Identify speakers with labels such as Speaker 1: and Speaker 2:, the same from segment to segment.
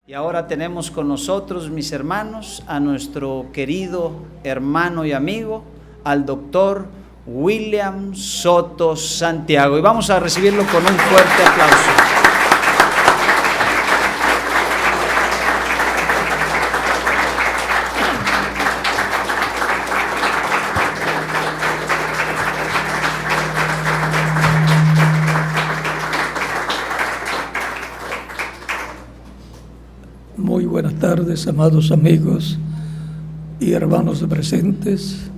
Speaker 1: Y ahora tenemos con nosotros, mis hermanos, a nuestro querido hermano y amigo, al doctor William Soto Santiago. Y vamos a recibirlo con un fuerte aplauso.
Speaker 2: Muy buenas tardes, amados amigos y hermanos presentes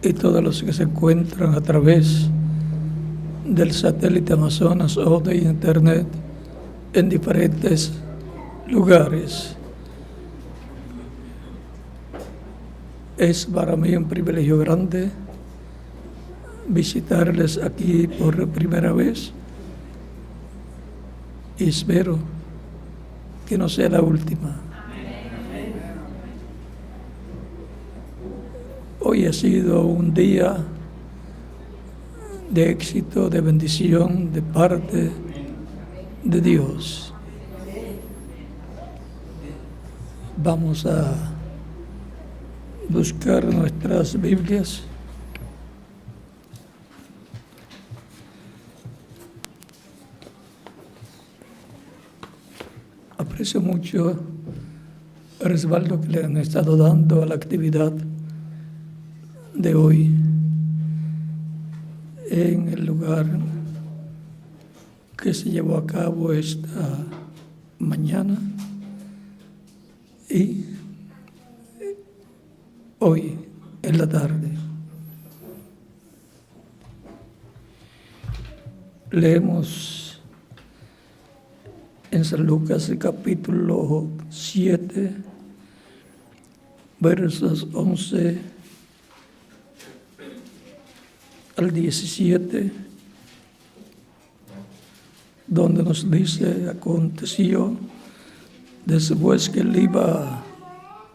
Speaker 2: y todos los que se encuentran a través del satélite Amazonas o de Internet en diferentes lugares. Es para mí un privilegio grande visitarles aquí por primera vez y espero que no sea la última. Hoy ha sido un día de éxito, de bendición de parte de Dios. Vamos a buscar nuestras Biblias. Aprecio mucho el respaldo que le han estado dando a la actividad de hoy en el lugar que se llevó a cabo esta mañana y hoy en la tarde. Leemos en San Lucas el capítulo 7, versos 11 al 17, donde nos dice: aconteció después que él iba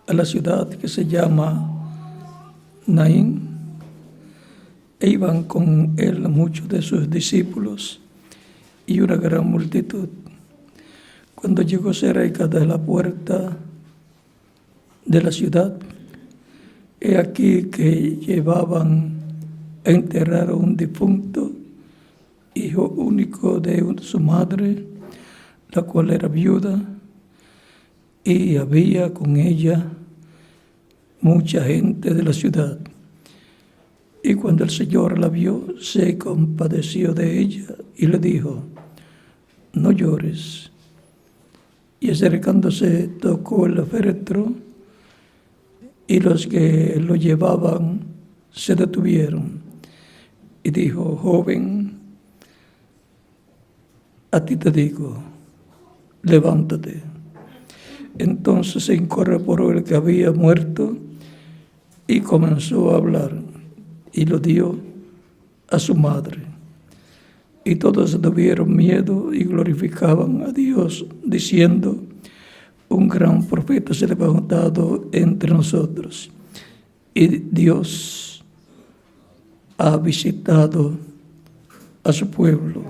Speaker 2: a la ciudad que se llama Naín, e iban con él muchos de sus discípulos y una gran multitud. Cuando llegó cerca de la puerta de la ciudad, he aquí que llevaban a enterrar a un difunto, hijo único de su madre, la cual era viuda, y había con ella mucha gente de la ciudad. Y cuando el Señor la vio, se compadeció de ella y le dijo: no llores. Y acercándose tocó el féretro, y los que lo llevaban se detuvieron. Y dijo: joven, a ti te digo, levántate. Entonces se incorporó el que había muerto y comenzó a hablar, y lo dio a su madre. Y todos tuvieron miedo y glorificaban a Dios, diciendo: un gran profeta se ha levantado entre nosotros, y Dios ha visitado a su pueblo.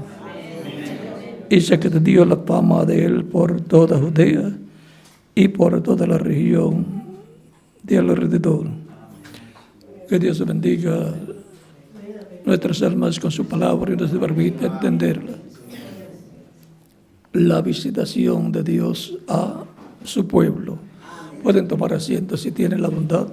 Speaker 2: Y se extendió la fama de él por toda Judea y por toda la región de alrededor. Que Dios bendiga nuestras almas con su palabra y nos permite entenderla. La visitación de Dios a su pueblo. Pueden tomar asiento si tienen la bondad.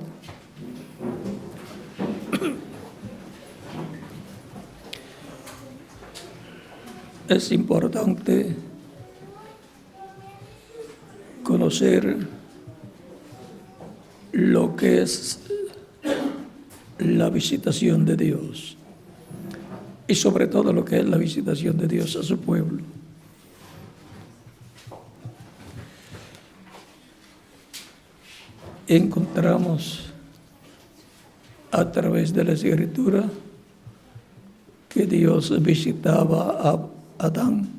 Speaker 2: Es importante conocer lo que es la visitación de Dios y sobre todo lo que es la visitación de Dios a su pueblo. Encontramos a través de la Escritura que Dios visitaba a Adán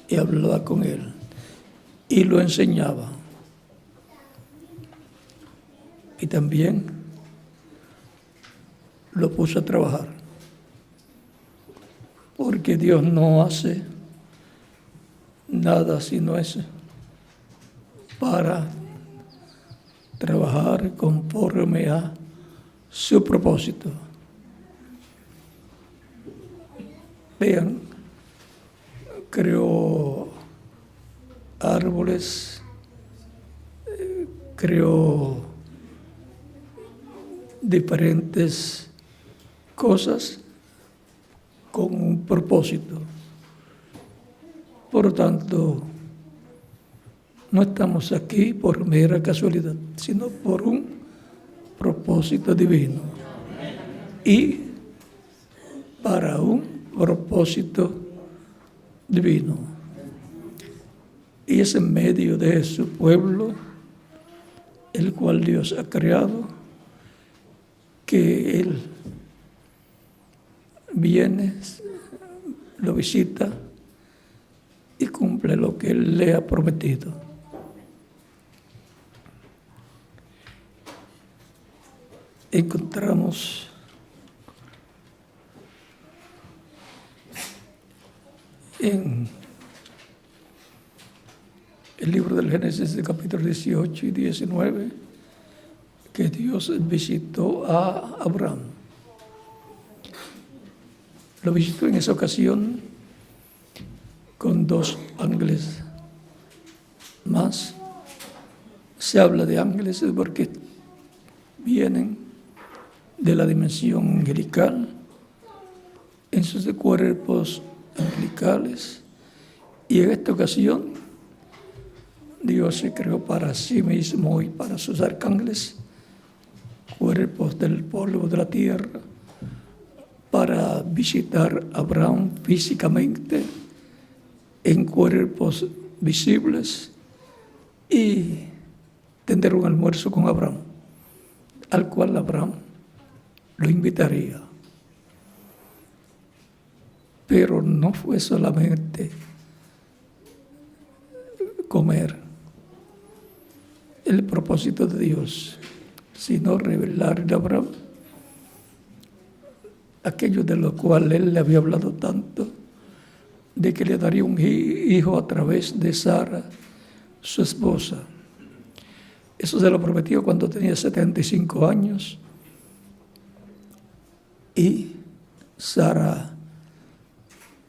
Speaker 2: y hablaba con él y lo enseñaba. Y también lo puso a trabajar, porque Dios no hace nada si no es para trabajar conforme a su propósito. Vean, creó árboles, creó diferentes cosas con un propósito. Por lo tanto, no estamos aquí por mera casualidad, sino por un propósito divino. Y para un propósito divino. Y es en medio de su pueblo, el cual Dios ha creado, que Él viene, lo visita y cumple lo que Él le ha prometido. Encontramos en el libro del Génesis, de capítulo 18 y 19, que Dios visitó a Abraham. Lo visitó en esa ocasión con 2 ángeles más. Se habla de ángeles porque vienen de la dimensión angelical en sus cuerpos angelicales, y en esta ocasión Dios se creó para sí mismo y para sus arcángeles cuerpos del polvo de la tierra, para visitar a Abraham físicamente en cuerpos visibles y tener un almuerzo con Abraham, al cual Abraham lo invitaría. Pero no fue solamente comer el propósito de Dios, sino revelarle a Abraham aquello de lo cual él le había hablado tanto, de que le daría un hijo a través de Sara, su esposa. Eso se lo prometió cuando tenía 75 años. Y Sara,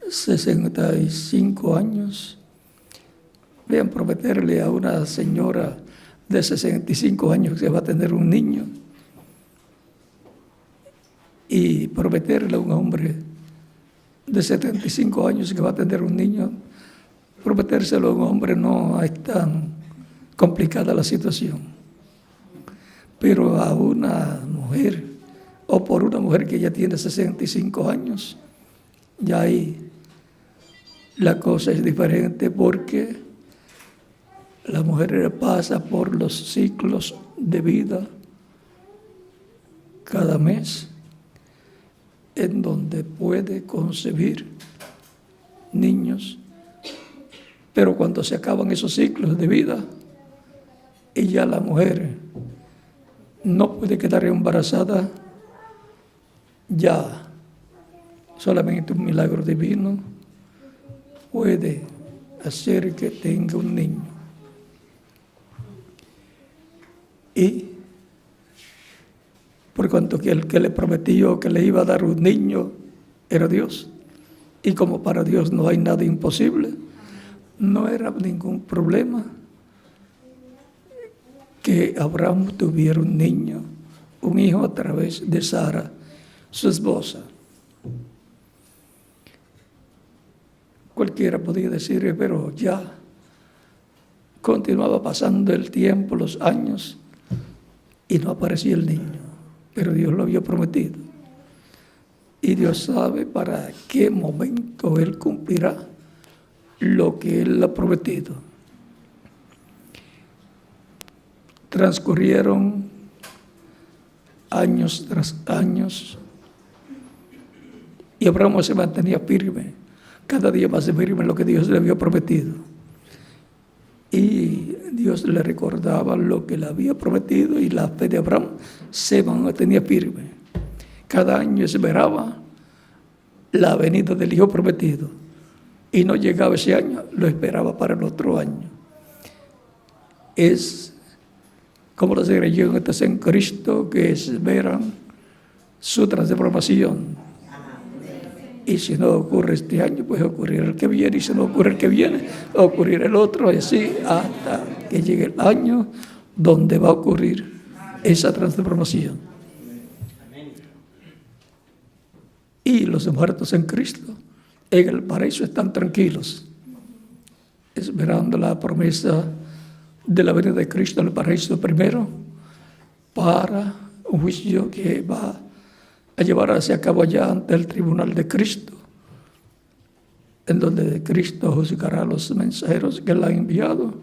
Speaker 2: 65 años. Vean, prometerle a una señora de 65 años que va a tener un niño, y prometerle a un hombre de 75 años que va a tener un niño, prometérselo a un hombre no es tan complicada la situación. Pero a una mujer, o por una mujer que ya tiene 65 años, ya ahí la cosa es diferente, porque la mujer pasa por los ciclos de vida cada mes, en donde puede concebir niños, pero cuando se acaban esos ciclos de vida y ya la mujer no puede quedar embarazada, ya solamente un milagro divino puede hacer que tenga un niño. Y por cuanto que el que le prometió que le iba a dar un niño era Dios, y como para Dios no hay nada imposible, no era ningún problema que Abraham tuviera un niño, un hijo a través de Sara, su esposa. Cualquiera podía decir, pero ya continuaba pasando el tiempo, los años, y no aparecía el niño. Pero Dios lo había prometido. Y Dios sabe para qué momento Él cumplirá lo que Él ha prometido. Transcurrieron años tras años, y Abraham se mantenía firme, cada día más firme en lo que Dios le había prometido. Y Dios le recordaba lo que le había prometido, y la fe de Abraham se mantenía firme. Cada año esperaba la venida del hijo prometido, y no llegaba ese año, lo esperaba para el otro año. es como las religiones en Cristo que esperan su transformación. Y si no ocurre este año, pues ocurrirá el que viene, y si no ocurre el que viene, ocurrirá el otro, y así hasta que llegue el año donde va a ocurrir esa transformación. Y los muertos en Cristo en el paraíso están tranquilos, esperando la promesa de la venida de Cristo en el paraíso primero, para un juicio que va a llevarse a cabo allá ante el tribunal de Cristo, en donde Cristo juzgará a los mensajeros que Él ha enviado,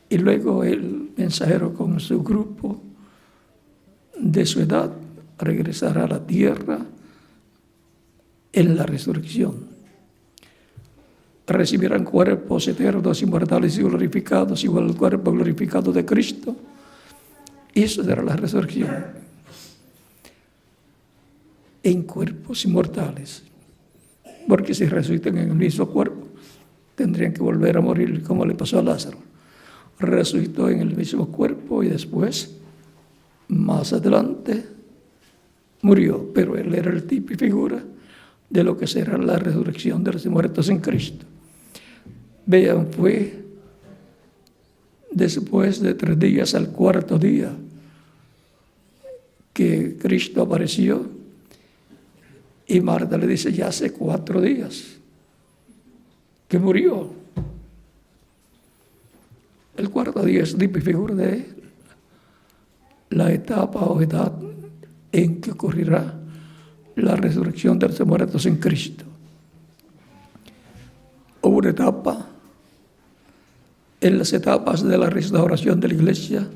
Speaker 2: y luego el mensajero con su grupo de su edad regresará a la tierra en la resurrección. Recibirán cuerpos eternos, inmortales y glorificados, igual al cuerpo glorificado de Cristo. Y eso será la resurrección. En cuerpos inmortales. Porque si resucitan en el mismo cuerpo, tendrían que volver a morir, como le pasó a Lázaro. Resucitó en el mismo cuerpo y después, más adelante, murió. Pero él era el tipo y figura de lo que será la resurrección de los muertos en Cristo. Vean, fue después de 3 días, al 4.º día, que Cristo apareció, y Marta le dice, ya hace 4 días que murió. El 4.º día es tipo y figura de la etapa o edad en que ocurrirá la resurrección de los muertos en Cristo. Hubo una etapa, en las etapas de la restauración de la iglesia.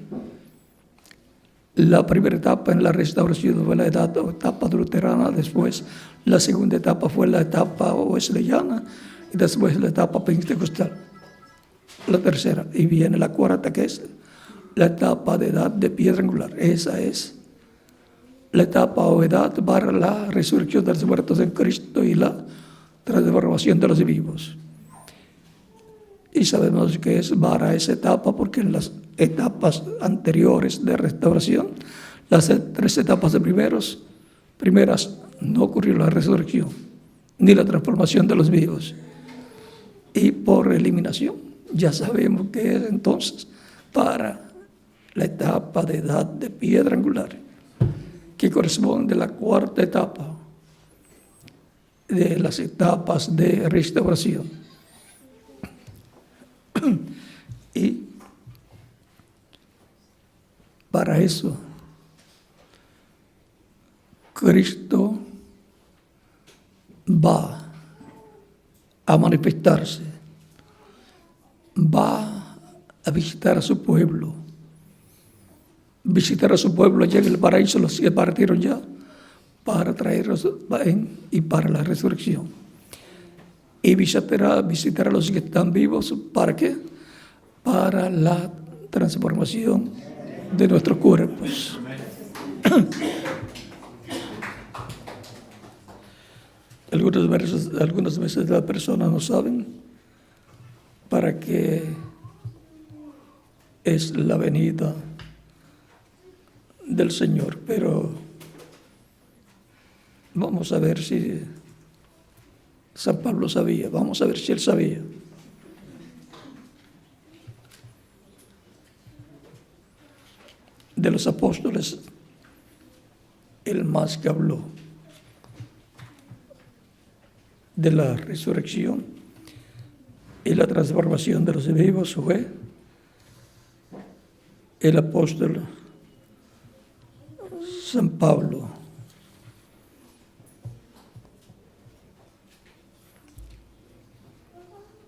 Speaker 2: La primera etapa en la restauración fue la etapa luterana, después la segunda etapa fue la etapa wesleyana, y después la etapa pentecostal. La tercera, y viene la cuarta, que es la etapa de edad de piedra angular. Esa es la etapa o edad para la resurrección de los muertos en Cristo y la transformación de los vivos. Y sabemos que es para esa etapa porque en las etapas anteriores de restauración, las 3 etapas de primeras no ocurrió la resurrección ni la transformación de los vivos. Y por eliminación ya sabemos que es entonces para la etapa de edad de piedra angular, que corresponde a la 4ª etapa de las etapas de restauración. Y para eso, Cristo va a manifestarse, va a visitar a su pueblo. Visitar a su pueblo allá en el paraíso, los que partieron ya, para traerlos y para la resurrección. Y visitará a los que están vivos, ¿para qué? Para la transformación de nuestros cuerpos. Algunas veces las personas no saben para qué es la venida del Señor, pero vamos a ver si San Pablo sabía, vamos a ver si él sabía. De los apóstoles, el más que habló de la resurrección y la transformación de los vivos fue el apóstol San Pablo.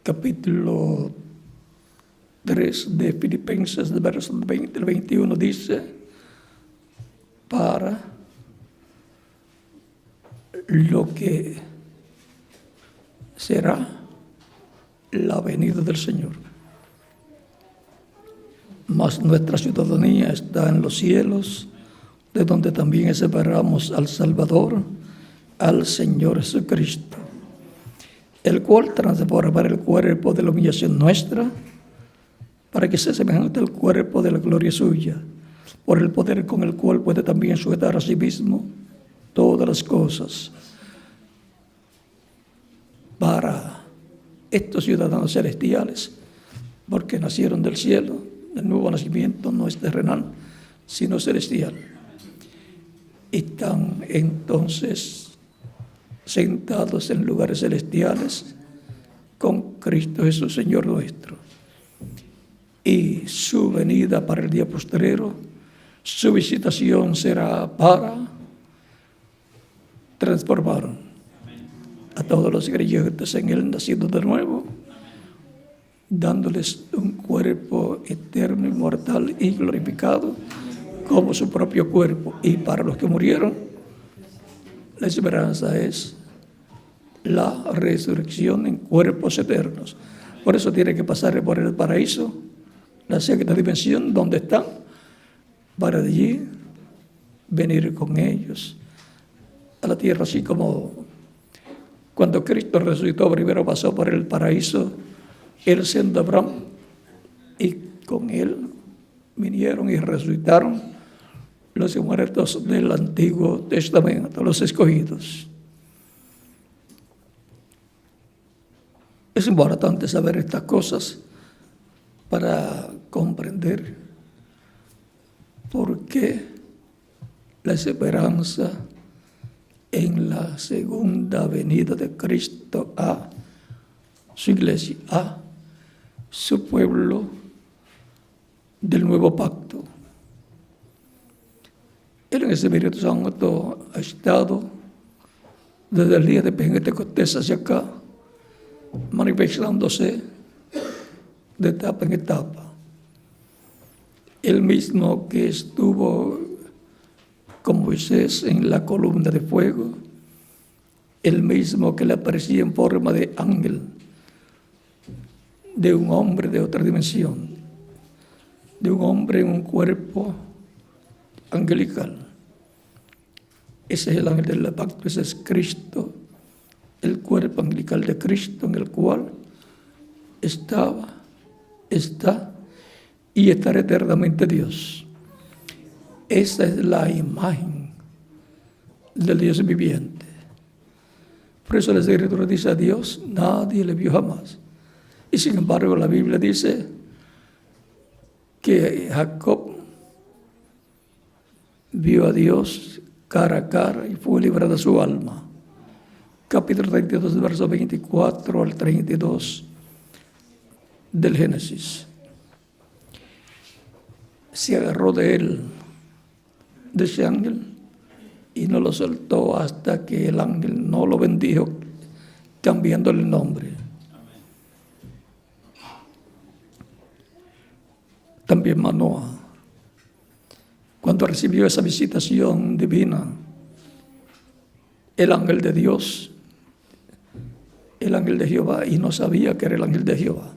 Speaker 2: Capítulo 3 de Filipenses, de versos 20 al 21, dice, para lo que será la venida del Señor. Mas nuestra ciudadanía está en los cielos, de donde también esperamos al Salvador, al Señor Jesucristo, el cual transformará el cuerpo de la humillación nuestra para que sea semejante al cuerpo de la gloria suya, por el poder con el cual puede también sujetar a sí mismo todas las cosas. Para estos ciudadanos celestiales, porque nacieron del cielo, el nuevo nacimiento no es terrenal, sino celestial. Están entonces sentados en lugares celestiales con Cristo Jesús, Señor nuestro. Y su venida para el día postrero, su visitación será para transformar a todos los creyentes en Él, naciendo de nuevo, dándoles un cuerpo eterno, inmortal y glorificado como su propio cuerpo. Y para los que murieron, la esperanza es la resurrección en cuerpos eternos. Por eso tiene que pasar por el paraíso, la sexta dimensión, donde están, para de allí venir con ellos a la tierra, así como cuando Cristo resucitó, primero pasó por el paraíso, él siendo Abraham, y con él vinieron y resucitaron los muertos del Antiguo Testamento, los escogidos. Es importante saber estas cosas para comprender por qué la esperanza en la segunda venida de Cristo a su iglesia, a su pueblo del nuevo pacto. Él en el Espíritu Santo ha estado desde el día de Pentecostés hacia acá, manifestándose de etapa en etapa. El mismo que estuvo con Moisés en la columna de fuego, el mismo que le aparecía en forma de ángel, de un hombre de otra dimensión, de un hombre en un cuerpo angelical. Ese es el ángel del pacto, ese es Cristo, el cuerpo angelical de Cristo, en el cual estaba, está y estará eternamente Dios. Esa es la imagen del Dios viviente. Por eso la Escritura dice: a Dios nadie le vio jamás. Y sin embargo la Biblia dice que Jacob vio a Dios cara a cara y fue librada su alma. Capítulo 32, verso 24 al 32 del Génesis. Se agarró de él, de ese ángel, y no lo soltó hasta que el ángel no lo bendijo, cambiándole el nombre. También Manoah, cuando recibió esa visitación divina, el ángel de Dios, el ángel de Jehová, y no sabía que era el ángel de Jehová.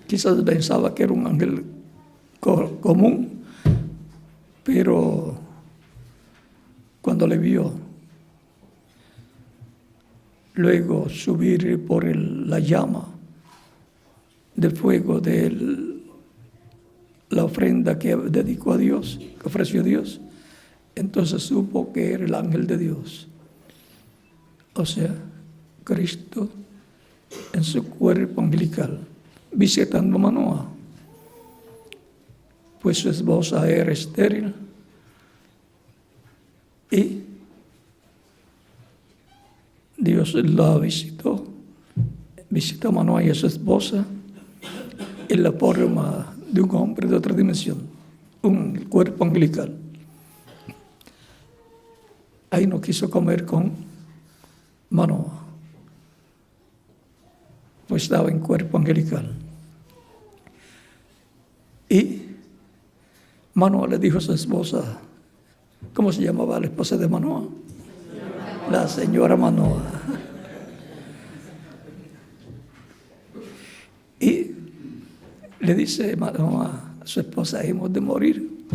Speaker 2: Quizás pensaba que era un ángel común, pero cuando le vio luego subir por la llama de fuego de la ofrenda que dedicó a Dios, que ofreció a Dios, entonces supo que era el ángel de Dios. O sea, Cristo en su cuerpo angelical, visitando a Manoah, pues su esposa era estéril y Dios la visitó a Manoah y a su esposa en la forma de un hombre de otra dimensión, un cuerpo angelical. Ahí no quiso comer con Manoah, pues estaba en cuerpo angelical. Y Manoah le dijo a su esposa, ¿cómo se llamaba la esposa de Manoah? La señora Manoah. Y le dice Manoah a su esposa: hemos de morir.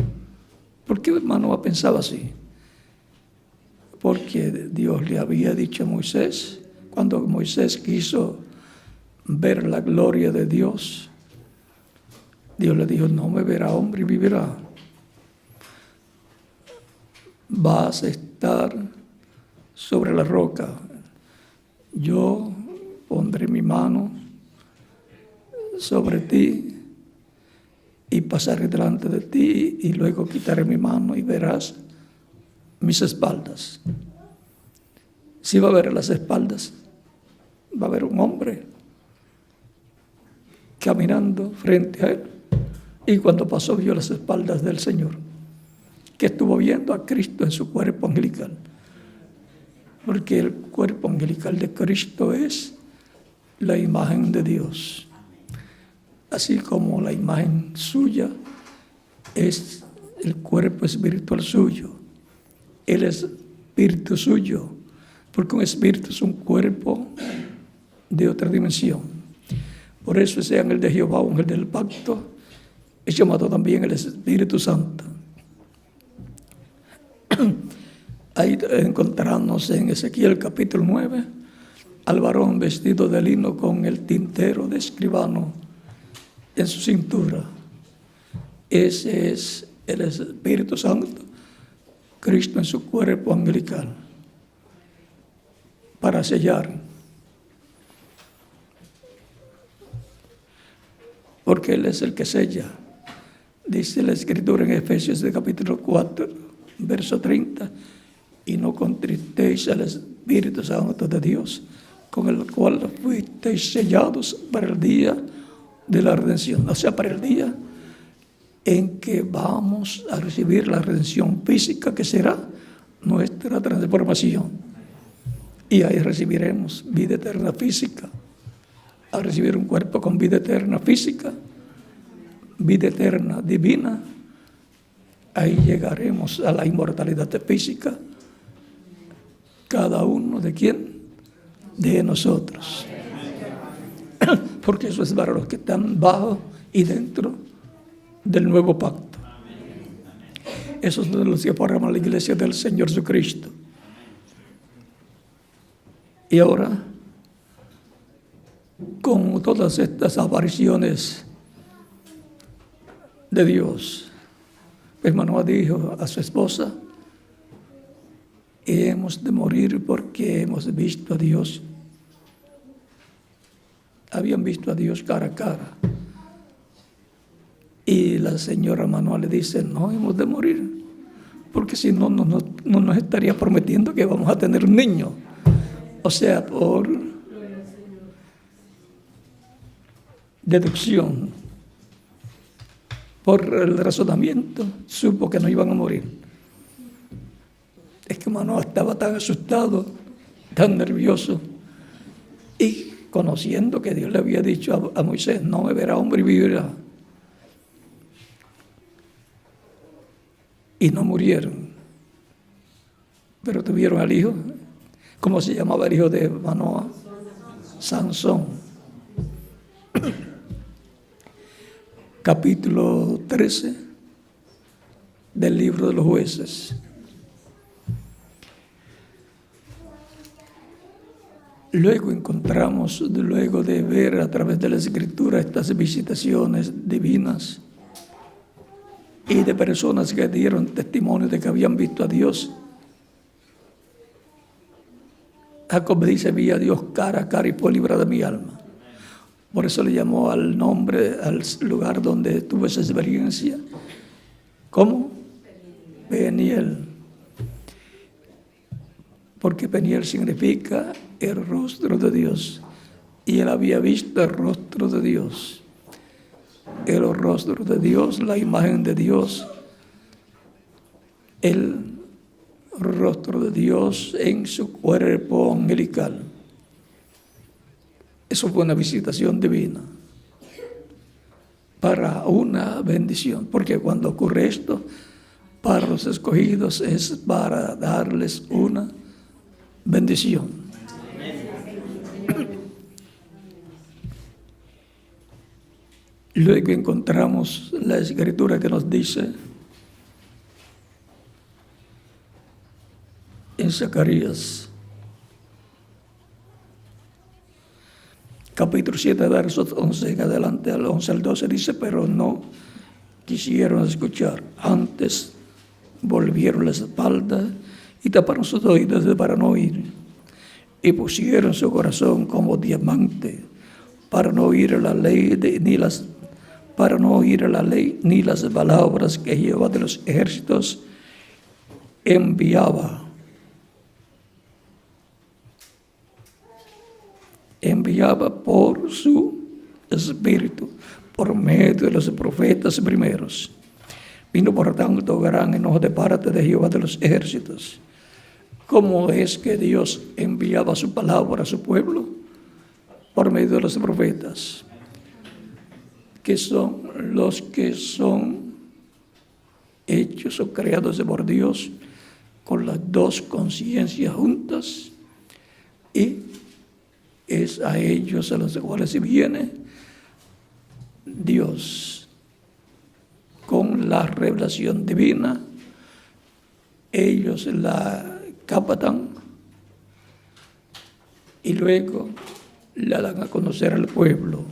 Speaker 2: ¿Por qué Manoah pensaba así? Porque Dios le había dicho a Moisés, cuando Moisés quiso ver la gloria de Dios, Dios le dijo, no me verá hombre y vivirá. Vas a estar sobre la roca. Yo pondré mi mano sobre ti y pasaré delante de ti y luego quitaré mi mano y verás mis espaldas. Si va a ver las espaldas, va a haber un hombre caminando frente a él. Y cuando pasó vio las espaldas del Señor, que estuvo viendo a Cristo en su cuerpo angelical. Porque el cuerpo angelical de Cristo es la imagen de Dios. Así como la imagen suya es el cuerpo espiritual suyo. El espíritu suyo. Porque un espíritu es un cuerpo de otra dimensión. Por eso ese ángel de Jehová, ángel del pacto, es llamado también el Espíritu Santo. Ahí encontramos en Ezequiel capítulo 9 al varón vestido de lino con el tintero de escribano en su cintura. Ese es el Espíritu Santo, Cristo en su cuerpo angelical, para sellar. Porque Él es el que sella. Dice la Escritura en Efesios de capítulo 4, verso 30, y no contristéis al Espíritu Santo de Dios, con el cual fuisteis sellados para el día de la redención. O sea, para el día en que vamos a recibir la redención física, que será nuestra transformación. Y ahí recibiremos vida eterna física. Al recibir un cuerpo con vida eterna física, vida eterna divina, ahí llegaremos a la inmortalidad física. Cada uno de quién? De nosotros. Porque eso es para los que están bajo y dentro del nuevo pacto. Esos son los que forman la iglesia del Señor Jesucristo. Y ahora, con todas estas apariciones de Dios, pues Manoah dijo a su esposa, hemos de morir porque hemos visto a Dios. Habían visto a Dios cara a cara. Y la señora Manoah le dice, no hemos de morir, porque si no, no nos estaría prometiendo que vamos a tener un niño. O sea, por deducción, por el razonamiento, supo que no iban a morir. Es que Manoah estaba tan asustado, tan nervioso, y conociendo que Dios le había dicho a Moisés, no me verá hombre y vivirá. Y no murieron, pero tuvieron al hijo. ¿Cómo se llamaba el hijo de Manoah? Sansón. Capítulo 13 del libro de los Jueces. Luego encontramos, luego de ver a través de la Escritura estas visitaciones divinas y de personas que dieron testimonio de que habían visto a Dios. Jacob dice, vi a Dios cara a cara y fue librada mi alma. Por eso le llamó al nombre, al lugar donde tuvo esa experiencia. ¿Cómo? Peniel. Porque Peniel significa el rostro de Dios. Y él había visto el rostro de Dios. El rostro de Dios, la imagen de Dios. El rostro de Dios en su cuerpo angelical. Eso fue una visitación divina para una bendición, porque cuando ocurre esto, para los escogidos es para darles una bendición. Luego encontramos la Escritura que nos dice en Zacarías capítulo 7, versos 11 en adelante, al 11 al 12, dice, pero no quisieron escuchar, antes volvieron la espalda y taparon sus oídos para no oír, y pusieron su corazón como diamante para no oír la ley ni las palabras que Jehová de los ejércitos enviaba por su espíritu, por medio de los profetas primeros. Vino por tanto gran enojo de parte de Jehová de los ejércitos. ¿Cómo es que Dios enviaba su palabra a su pueblo? Por medio de los profetas, que son los que son hechos o creados por Dios con las dos conciencias juntas, y es a ellos a los cuales viene Dios con la revelación divina. Ellos la captan y luego la dan a conocer al pueblo.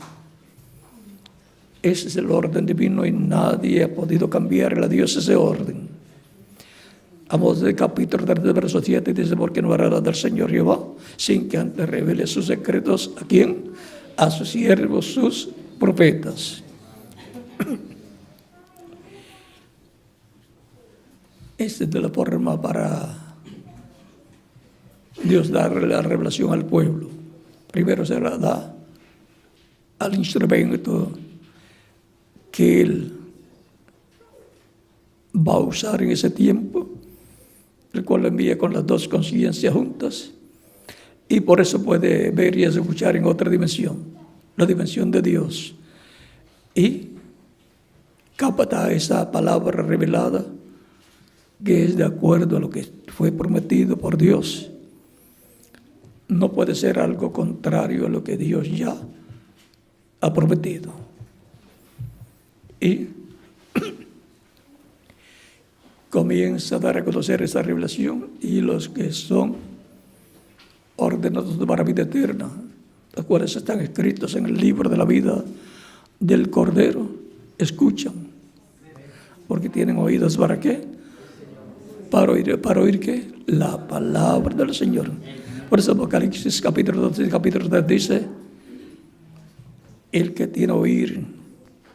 Speaker 2: Ese es el orden divino y nadie ha podido cambiarle a Dios ese orden. Amós del capítulo 3, verso 7 dice, porque no hará del Señor Jehová sin que antes revele sus secretos ¿a quién? A sus siervos, sus profetas. Esta es de la forma para Dios darle la revelación al pueblo. Primero se la da al instrumento que Él va a usar en ese tiempo, el cual lo envía con las dos conciencias juntas, y por eso puede ver y escuchar en otra dimensión, la dimensión de Dios, y capta esa palabra revelada que es de acuerdo a lo que fue prometido por Dios. No puede ser algo contrario a lo que Dios ya ha prometido. Y comienza a dar a conocer esa revelación, y los que son ordenados para vida eterna, los cuales están escritos en el libro de la vida del Cordero, escuchan, porque tienen oídos ¿para qué? Para oír ¿qué? La palabra del Señor. Por eso Apocalipsis capítulo 12, capítulo 3 dice, el que tiene oír,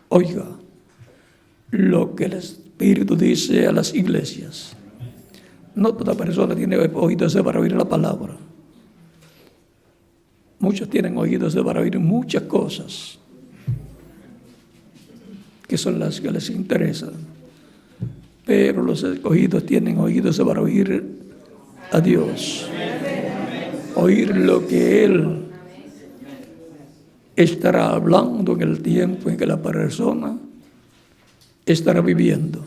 Speaker 2: oiga lo que el Espíritu dice a las iglesias. No toda persona tiene oídos para oír la palabra. Muchos tienen oídos para oír muchas cosas que son las que les interesan. Pero los escogidos tienen oídos para oír a Dios. Oír lo que Él estará hablando en el tiempo en que la persona estará viviendo.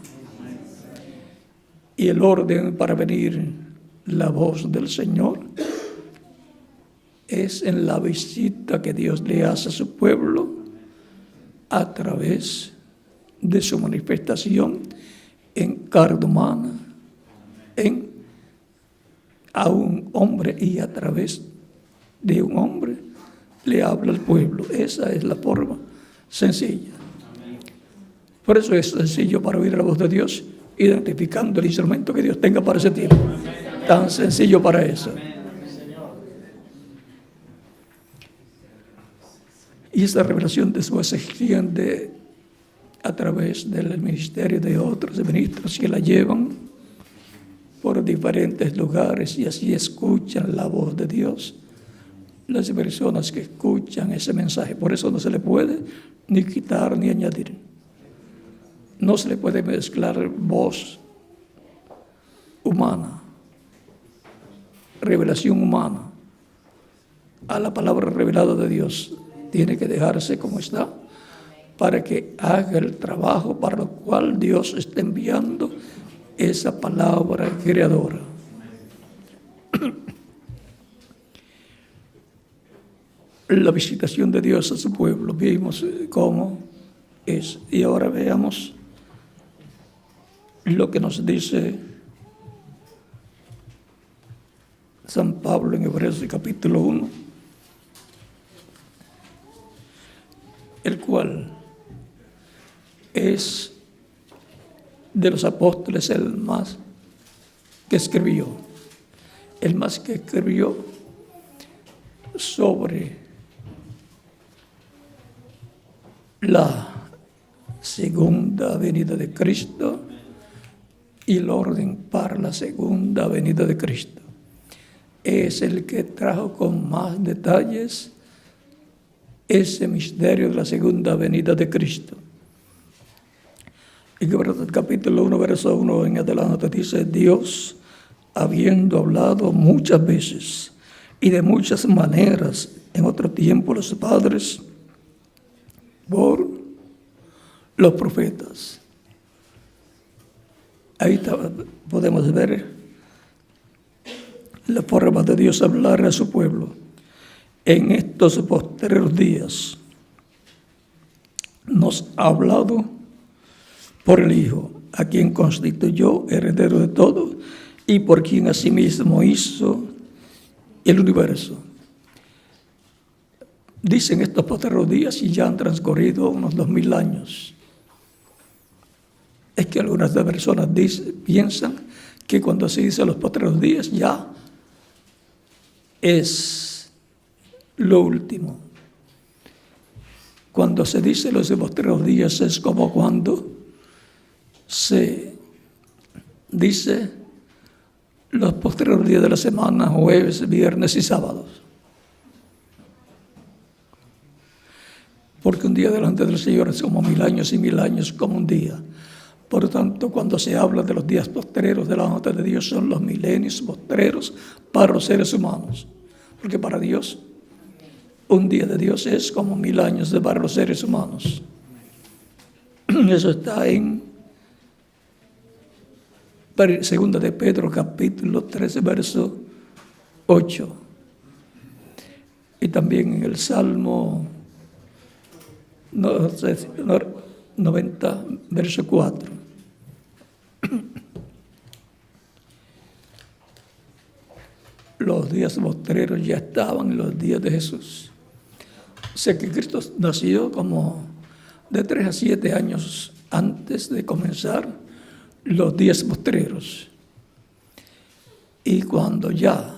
Speaker 2: Y el orden para venir la voz del Señor es en la visita que Dios le hace a su pueblo a través de su manifestación en carne humana, a un hombre, y a través de un hombre le habla al pueblo. Esa es la forma sencilla. Por eso es sencillo para oír la voz de Dios, identificando el instrumento que Dios tenga para ese tiempo. Tan sencillo para eso. Y esta revelación después se extiende a través del ministerio de otros ministros que la llevan por diferentes lugares, y así escuchan la voz de Dios las personas que escuchan ese mensaje. Por eso no se le puede ni quitar ni añadir. No se le puede mezclar voz humana, revelación humana, a la palabra revelada de Dios. Tiene que dejarse como está, para que haga el trabajo para lo cual Dios está enviando esa palabra creadora. La visitación de Dios a su pueblo, vimos cómo es. Y ahora veamos lo que nos dice San Pablo en Hebreos capítulo 1. el cual es de los apóstoles el más que escribió, sobre la segunda venida de Cristo y el orden para la segunda venida de Cristo. Es el que trajo con más detalles ese misterio de la segunda venida de Cristo. Y capítulo 1, verso 1 en adelante dice: Dios, habiendo hablado muchas veces y de muchas maneras en otro tiempo los padres por los profetas. Ahí podemos ver la forma de Dios hablar a su pueblo. En estos postreros días nos ha hablado por el Hijo, a quien constituyó heredero de todo y por quien asimismo hizo el universo. Dicen estos postreros días y ya han transcurrido unos 2000 años. Es que algunas personas piensan que cuando se dice los postreros días ya es lo último. Cuando se dice los postreros días es como cuando se dice los postreros días de la semana, jueves, viernes y sábados. Porque un día delante del Señor es como 1000 años y 1000 años como un día. Por lo tanto, cuando se habla de los días postreros delante de Dios, son los milenios postreros para los seres humanos. Porque para Dios, un día de Dios es como 1000 años para los seres humanos. Eso está en 2 de Pedro, capítulo 13, verso 8. Y también en el Salmo 90, verso 4. Los días postreros ya estaban en los días de Jesús. O sea que Cristo nació como de 3 a 7 años antes de comenzar los días postreros. Y cuando ya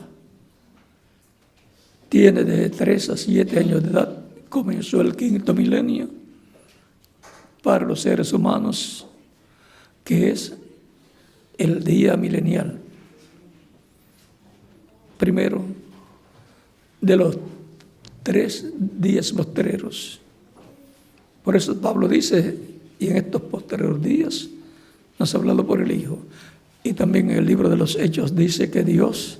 Speaker 2: tiene de 3 a 7 años de edad, comenzó el 5º milenio para los seres humanos, que es el día milenial. Primero de los 3 días postreros. Por eso Pablo dice, y en estos postreros días nos ha hablado por el Hijo. Y también en el libro de los Hechos dice que Dios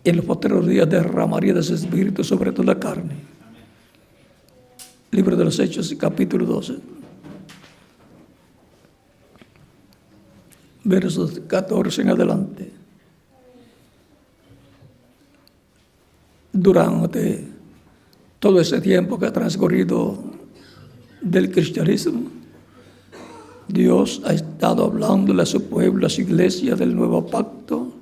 Speaker 2: en los postreros días derramaría de su espíritu sobre toda la carne. Libro de los Hechos, capítulo 12. Versos 14 en adelante. Durante todo ese tiempo que ha transcurrido del cristianismo, Dios ha estado hablándole a su pueblo, a su iglesia del nuevo pacto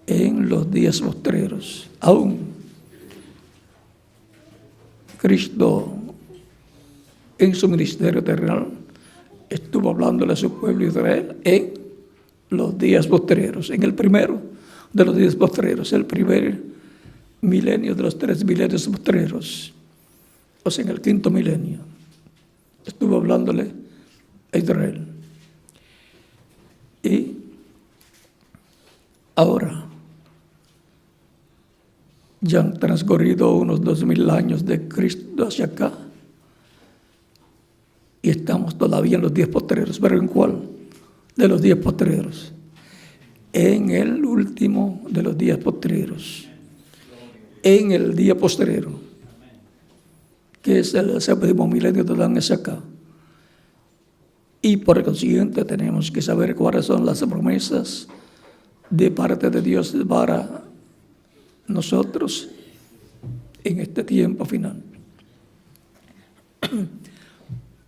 Speaker 2: en los días postreros. Aún Cristo en su ministerio terrenal estuvo hablándole a su pueblo Israel en los días postreros, en el primero de los días postreros, el primer milenio de los 3 milenios postreros, o sea, en el 5º milenio, estuvo hablándole a Israel. Y ahora ya han transcurrido unos 2000 años de Cristo hacia acá y estamos todavía en los días postreros. ¿Pero en cuál de los días postreros? En el último de los días postreros, en el día postrero, que es el 7º milenio de Adán hacia acá. Y por consiguiente tenemos que saber cuáles son las promesas de parte de Dios para nosotros en este tiempo final.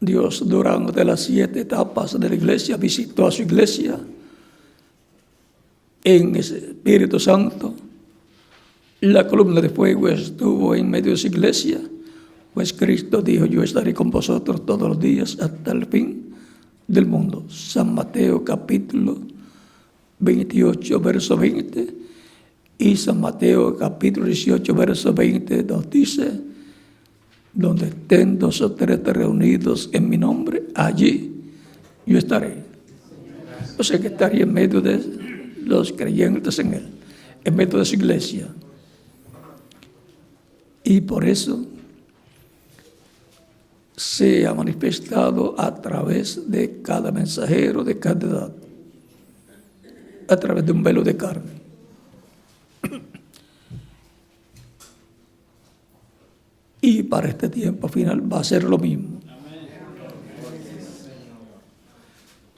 Speaker 2: Dios, durante las 7 etapas de la iglesia, visitó a su iglesia en ese Espíritu Santo. La columna de fuego estuvo en medio de su iglesia Pues Cristo dijo, yo estaré con vosotros todos los días hasta el fin del mundo. San Mateo capítulo 28, verso 20. Y San Mateo capítulo 18, verso 20 nos dice, donde estén 2 o 3 reunidos en mi nombre, allí yo estaré. O sea que estaría en medio de los creyentes en Él, en medio de su iglesia. Y por eso se ha manifestado a través de cada mensajero de cada edad, a través de un velo de carne. Y para este tiempo final va a ser lo mismo.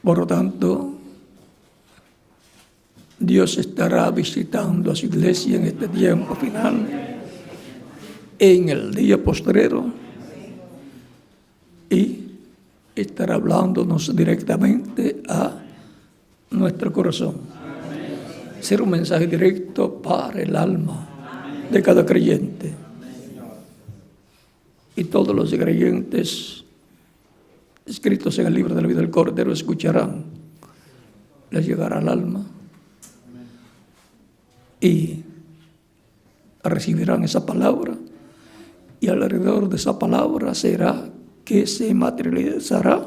Speaker 2: Por lo tanto, Dios estará visitando a su iglesia en este tiempo final, en el día postrero, y estará hablándonos directamente a nuestro corazón. Será un mensaje directo para el alma de cada creyente. Y todos los creyentes escritos en el libro de la vida del Cordero escucharán, les llegará al alma y recibirán esa palabra, y alrededor de esa palabra será que se materializará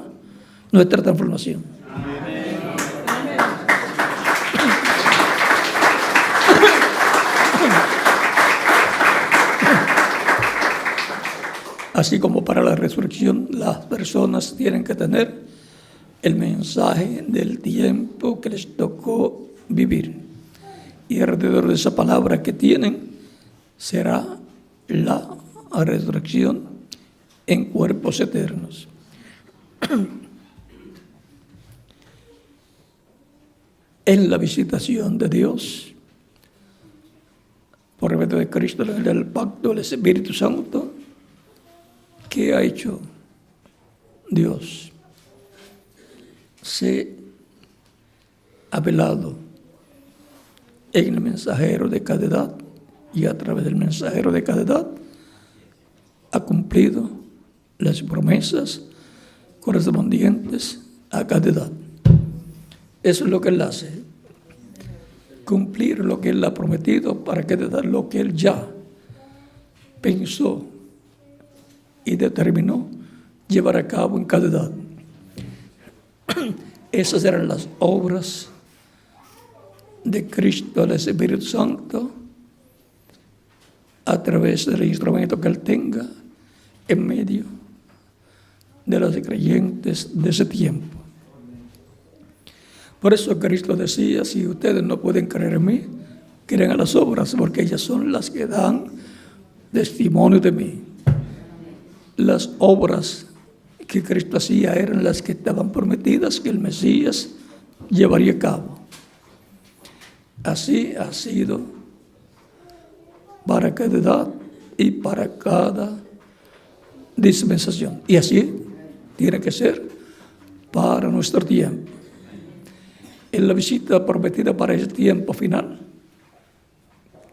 Speaker 2: nuestra transformación. Así como para la resurrección, las personas tienen que tener el mensaje del tiempo que les tocó vivir. Y alrededor de esa palabra que tienen será la resurrección en cuerpos eternos. En la visitación de Dios, por medio de Cristo, en el pacto del Espíritu Santo, ¿qué ha hecho Dios? Se ha velado en el mensajero de cada edad, y a través del mensajero de cada edad ha cumplido las promesas correspondientes a cada edad. Eso es lo que Él hace, cumplir lo que Él ha prometido para cada edad, lo que Él ya pensó y determinó llevar a cabo en cada edad. Esas eran las obras de Cristo, el Espíritu Santo, a través del instrumento que Él tenga en medio de los creyentes de ese tiempo. Por eso Cristo decía, si ustedes no pueden creer en mí, crean a las obras, porque ellas son las que dan testimonio de mí. Las obras que Cristo hacía eran las que estaban prometidas que el Mesías llevaría a cabo. Así ha sido para cada edad y para cada dispensación. Y así tiene que ser para nuestro tiempo. En la visita prometida para ese tiempo final,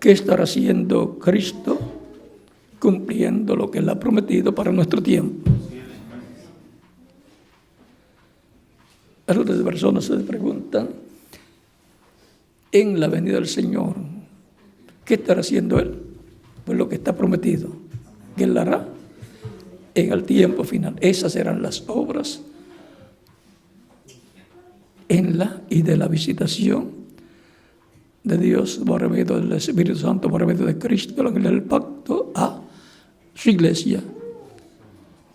Speaker 2: ¿qué estará haciendo Cristo? Cumpliendo lo que Él ha prometido para nuestro tiempo. Algunas personas se preguntan, en la venida del Señor, ¿qué estará haciendo Él? Pues lo que está prometido, que Él hará en el tiempo final. Esas serán las obras en la y de la visitación de Dios por medio del Espíritu Santo, por medio de Cristo, en el pacto a su iglesia,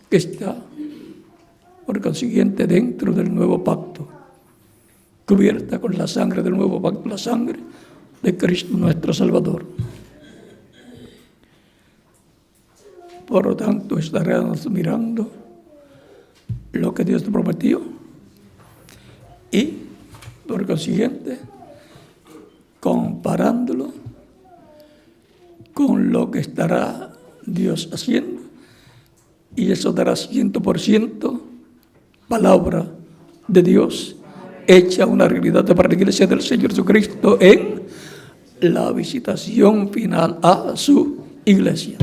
Speaker 2: que está por consiguiente dentro del nuevo pacto, cubierta con la sangre del nuevo pacto, la sangre de Cristo nuestro Salvador. Por lo tanto, estaremos mirando lo que Dios te prometió y, por consiguiente, comparándolo con lo que estará Dios haciendo, y eso dará 100% palabra de Dios hecha una realidad para la iglesia del Señor Jesucristo en la visitación final a su iglesia.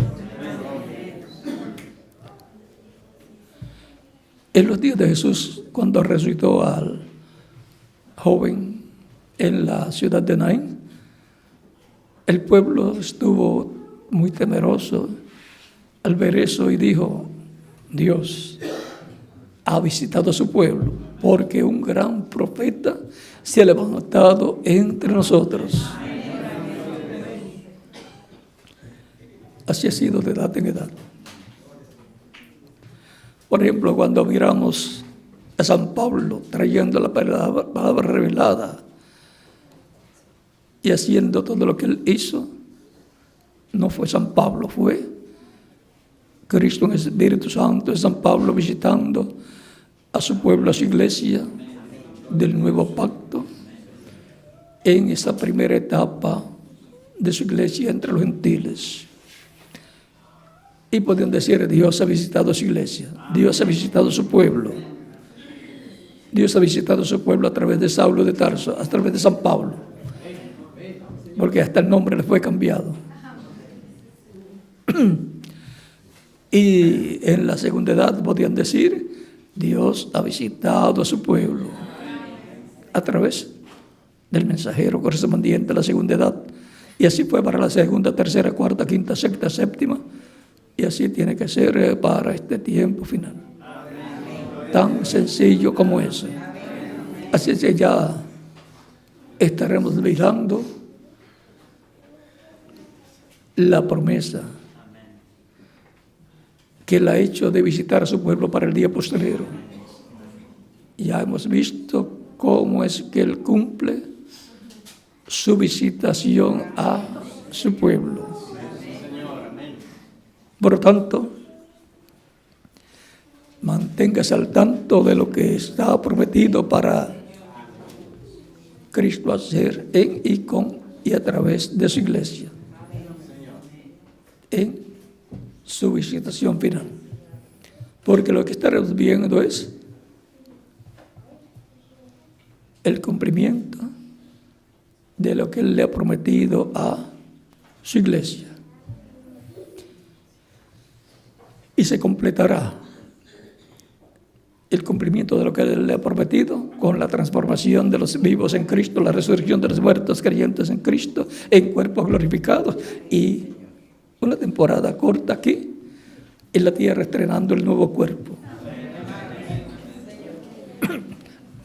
Speaker 2: En los días de Jesús, cuando resucitó al joven en la ciudad de Naín, el pueblo estuvo muy temeroso al ver eso y dijo: Dios ha visitado a su pueblo, porque un gran profeta se ha levantado entre nosotros. Así ha sido de edad en edad. Por ejemplo, cuando miramos a San Pablo trayendo la palabra revelada y haciendo todo lo que él hizo, no fue San Pablo, fue Cristo en el Espíritu Santo, es San Pablo visitando a su pueblo, a su iglesia del nuevo pacto, en esa primera etapa de su iglesia entre los gentiles. Y podemos decir: Dios ha visitado a su iglesia, Dios ha visitado a su pueblo, Dios ha visitado a su pueblo a través de Saulo de Tarso, a través de San Pablo, porque hasta el nombre le fue cambiado. Y en la segunda edad podían decir: Dios ha visitado a su pueblo a través del mensajero correspondiente a la segunda edad. Y así fue para la segunda, tercera, cuarta, quinta, sexta, séptima. Y así tiene que ser para este tiempo final. Tan sencillo como ese. Así es que ya estaremos mirando la promesa que él ha hecho de visitar a su pueblo para el día postrero. Ya hemos visto cómo es que él cumple su visitación a su pueblo. Por lo tanto, manténgase al tanto de lo que está prometido para Cristo hacer en y con y a través de su iglesia, en su visitación final. Porque lo que estaremos viendo es el cumplimiento de lo que él le ha prometido a su iglesia. Y se completará el cumplimiento de lo que él le ha prometido con la transformación de los vivos en Cristo, la resurrección de los muertos creyentes en Cristo, en cuerpos glorificados, y una temporada corta aquí en la tierra estrenando el nuevo cuerpo,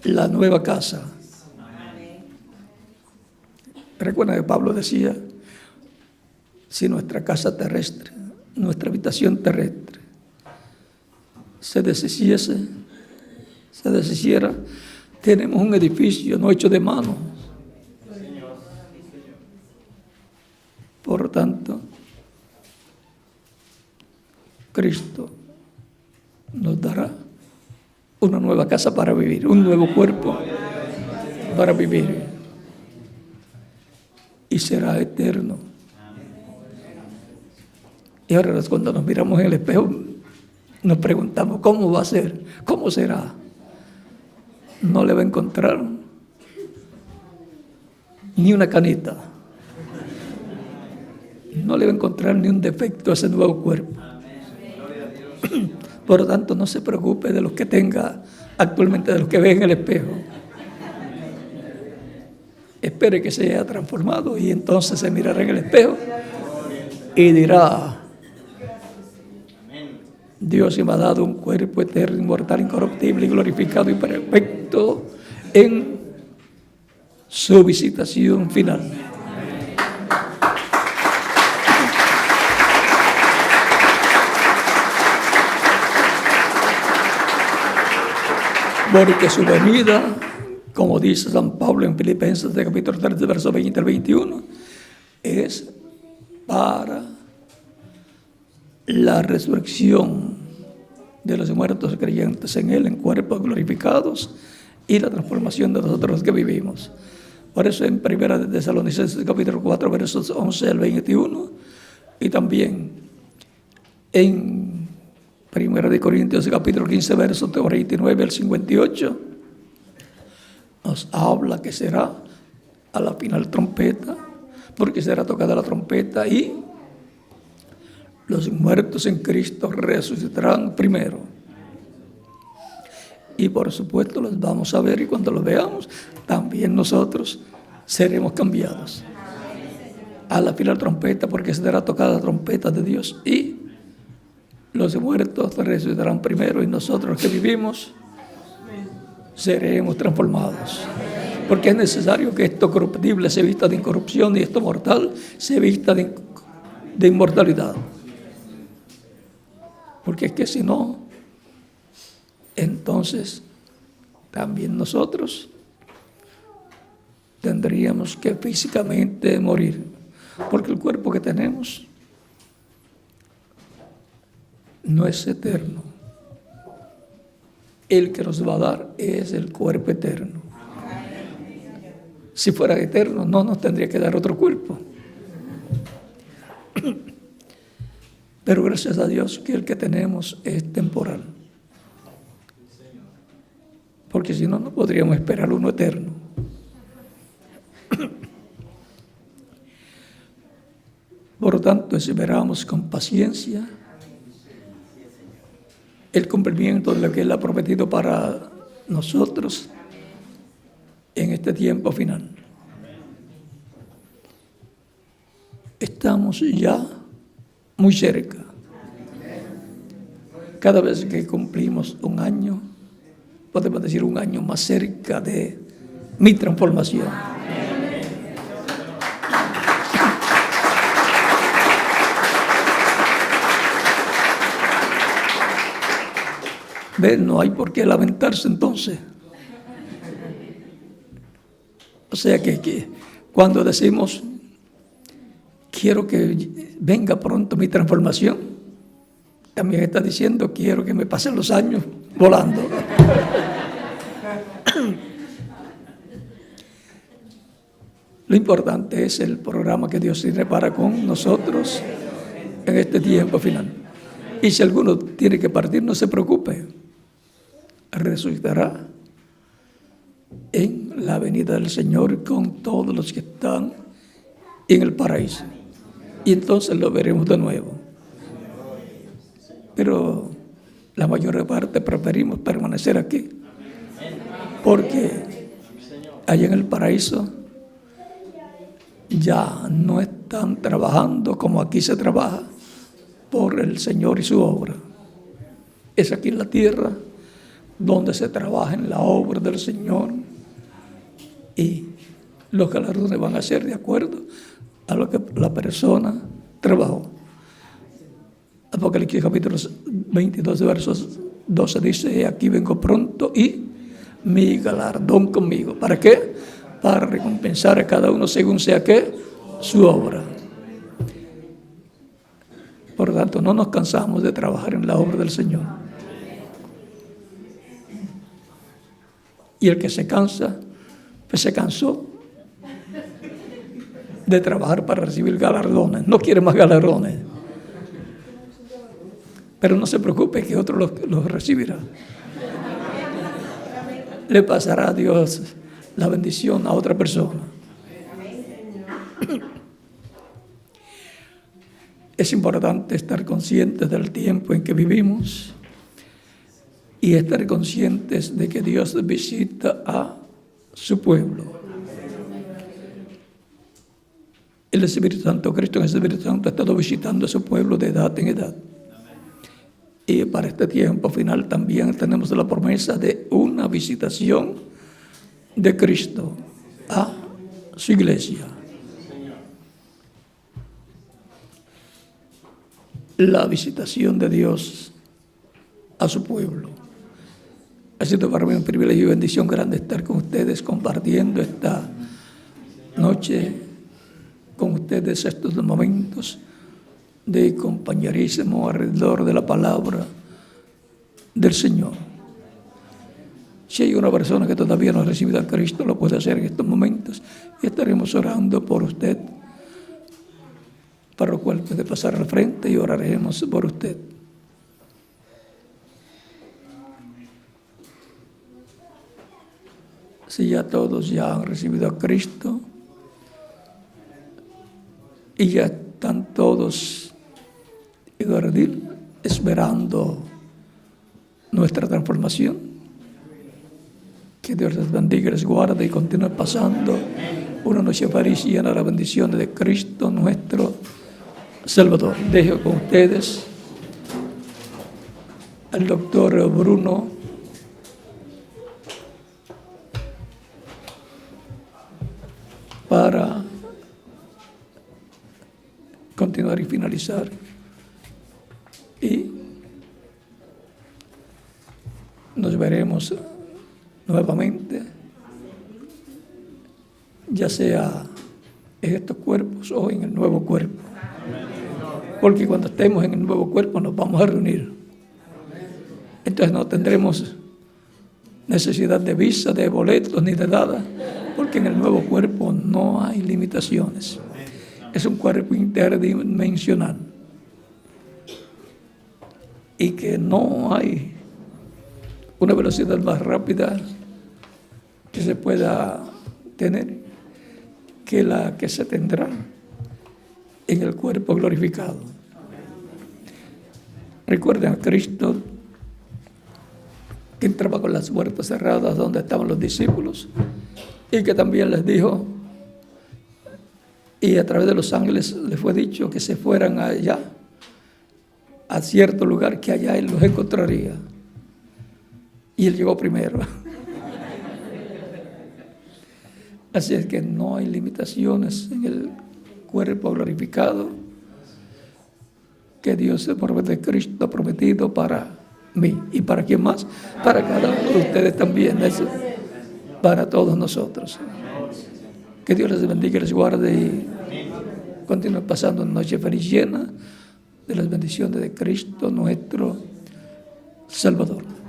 Speaker 2: la nueva casa. Recuerda que Pablo decía: si nuestra casa terrestre, nuestra habitación terrestre, se deshiciera, tenemos un edificio no hecho de mano. Por lo tanto, Cristo nos dará una nueva casa para vivir, un nuevo cuerpo para vivir, y será eterno. Y ahora cuando nos miramos en el espejo, nos preguntamos: ¿cómo va a ser? ¿Cómo será? No le va a encontrar ni una canita, no le va a encontrar ni un defecto a ese nuevo cuerpo. Por lo tanto, no se preocupe de los que tenga actualmente, de los que ve en el espejo. Espere que se haya transformado y entonces se mirará en el espejo y dirá: Dios me ha dado un cuerpo eterno, inmortal, incorruptible, glorificado y perfecto en su visitación final. Porque su venida, como dice San Pablo en Filipenses de capítulo 3, verso 20 al 21, es para la resurrección de los muertos creyentes en Él, en cuerpos glorificados, y la transformación de nosotros que vivimos. Por eso en 1 Tesalonicenses capítulo 4, versos 11 al 21, y también en 1 Corintios capítulo 15, versos 49 al 58, nos habla que será a la final trompeta, porque será tocada la trompeta y los muertos en Cristo resucitarán primero. Y por supuesto los vamos a ver, y cuando los veamos, también nosotros seremos cambiados. A la fila trompeta, porque será tocada la trompeta de Dios, y los muertos resucitarán primero, y nosotros los que vivimos seremos transformados. Porque es necesario que esto corruptible se vista de incorrupción y esto mortal se vista de inmortalidad. Porque es que si no, entonces también nosotros tendríamos que físicamente morir. Porque el cuerpo que tenemos no es eterno. El que nos va a dar es el cuerpo eterno. Si fuera eterno, no nos tendría que dar otro cuerpo. Pero gracias a Dios que el que tenemos es temporal. Porque si no, no podríamos esperar uno eterno. Por lo tanto, esperamos con paciencia el cumplimiento de lo que Él ha prometido para nosotros en este tiempo final. Estamos ya muy cerca. Cada vez que cumplimos un año, podemos decir un año más cerca de mi transformación. ¿Ven? No hay por qué lamentarse entonces. O sea que cuando decimos, quiero que venga pronto mi transformación, también está diciendo, quiero que me pasen los años volando. Lo importante es el programa que Dios tiene para con nosotros en este tiempo final. Y si alguno tiene que partir, no se preocupe. Resucitará en la venida del Señor con todos los que están en el paraíso. Y entonces lo veremos de nuevo. Pero la mayor parte preferimos permanecer aquí. Porque allá en el paraíso ya no están trabajando como aquí se trabaja por el Señor y su obra. Es aquí en la tierra donde se trabaja en la obra del Señor, y los galardones van a ser de acuerdo a lo que la persona trabajó. Apocalipsis capítulo 22 versos 12 dice, aquí vengo pronto y mi galardón conmigo. ¿Para qué? Para recompensar a cada uno según sea que su obra. Por lo tanto, no nos cansamos de trabajar en la obra del Señor. Y el que se cansa, pues se cansó de trabajar para recibir galardones. No quiere más galardones. Pero no se preocupe que otro los recibirá. Le pasará a Dios la bendición a otra persona. Es importante estar conscientes del tiempo en que vivimos y estar conscientes de que Dios visita a su pueblo. El Espíritu Santo, Cristo en el Espíritu Santo, ha estado visitando a su pueblo de edad en edad. Y para este tiempo final también tenemos la promesa de una visitación de Cristo a su iglesia. La visitación de Dios a su pueblo. Ha sido para mí un privilegio y bendición grande estar con ustedes compartiendo esta noche con ustedes estos momentos de compañerismo alrededor de la palabra del Señor. Si hay una persona que todavía no ha recibido a Cristo, lo puede hacer en estos momentos y estaremos orando por usted, para lo cual puede pasar al frente y oraremos por usted. Si ya todos ya han recibido a Cristo y ya están todos esperando nuestra transformación, Que Dios les bendiga, les guarde y continúe pasando una noche feliz y llena de la bendición de Cristo nuestro Salvador. Dejo con ustedes al doctor Bruno para continuar y finalizar. Y nos veremos nuevamente, ya sea en estos cuerpos o en el nuevo cuerpo. Porque cuando estemos en el nuevo cuerpo nos vamos a reunir. Entonces no tendremos necesidad de visa, de boletos ni de nada, porque en el nuevo cuerpo no hay limitaciones. Es un cuerpo interdimensional y que no hay una velocidad más rápida que se pueda tener que la que se tendrá en el cuerpo glorificado. Recuerden a Cristo que entraba con las puertas cerradas donde estaban los discípulos y que también les dijo, y a través de los ángeles les fue dicho que se fueran allá, a cierto lugar, que allá Él los encontraría. Y Él llegó primero. Así es que no hay limitaciones en el cuerpo glorificado que Dios por medio de Cristo ha prometido para mí. ¿Y para quién más? Para cada uno de ustedes también. Eso, para todos nosotros. Que Dios les bendiga y les guarde y continúe pasando una noche feliz llena de las bendiciones de Cristo nuestro Salvador.